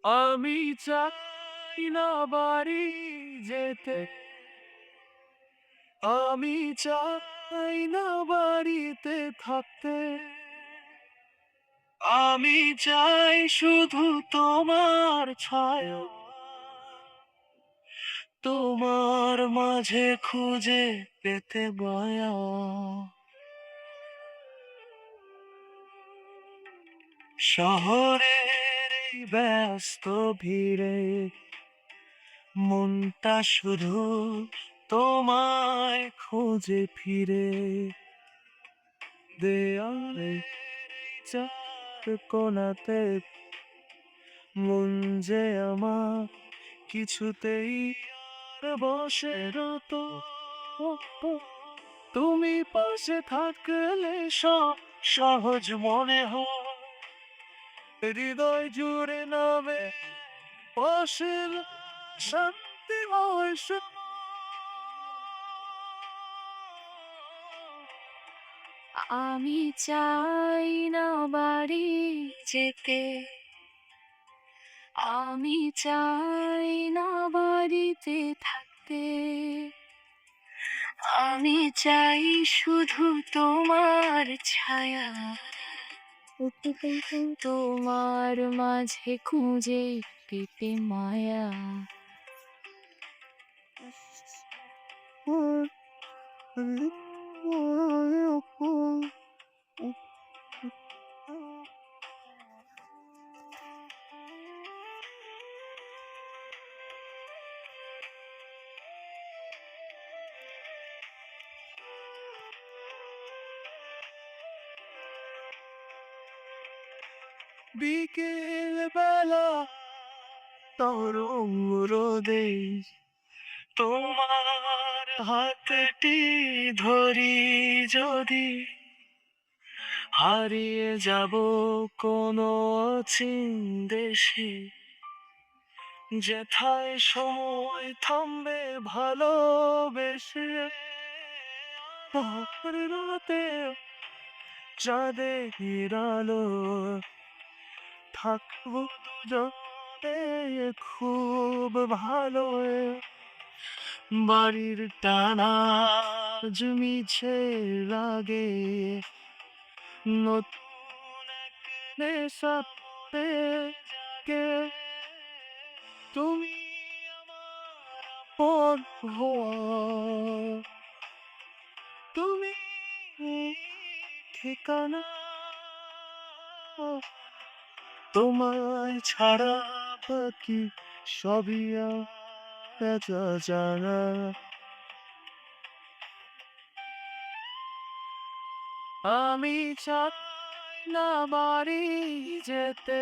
আমি চাই না বাড়ি যেতে, আমি চাই না বাড়িতে থাকতে, আমি চাই শুধু তোমার ছায়া, তোমার মাঝে খুঁজে পেতে মায়া। শহরের এই ব্যস্ত ভিড়ে মনটা শুধু তোমায় খোঁজে ফিরে। দেয়ালে চার কোণাতে মন যে আমার কিছুতেই আর বসে রতো। তুমি পাশে থাকলে সব সহজ মনে হয়, হৃদয় জুড়ে নামে পাশের শান্তিময় আমি চাই না বাড়ি যেতে, আমি চাই না বাড়িতে থাকতে, আমি চাই শুধু তোমার ছায়া, তোমার মাঝে খুঁজে পেতে মায়া। বিকেল বেলা তরুণ রোদে তোমার হাতটি ধরি যদি, হারিয়ে যাব কোনো অচিন দেশে, যেথায় সময় থামবে ভালোবেসে। রাতে চাঁদের আলো থাকবো দুজনে খুব ভালো। বাড়ির টানা জমিছে লাগে নতুন এক নেশাতে জাগে। তুমি আমার আপন হওয়া, তুমি ঠিকানা, তোমায় ছাড়া বাকি সবই জানা। আমি চাই না বাড়ি যেতে,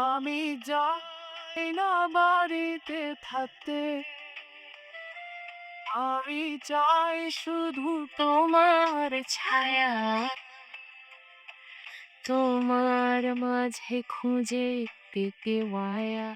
আমি যাই না বাড়িতে থাকতে, আমি চাই শুধু তোমার ছায়া, তোমার মাঝে খুঁজে পেতে মায়া।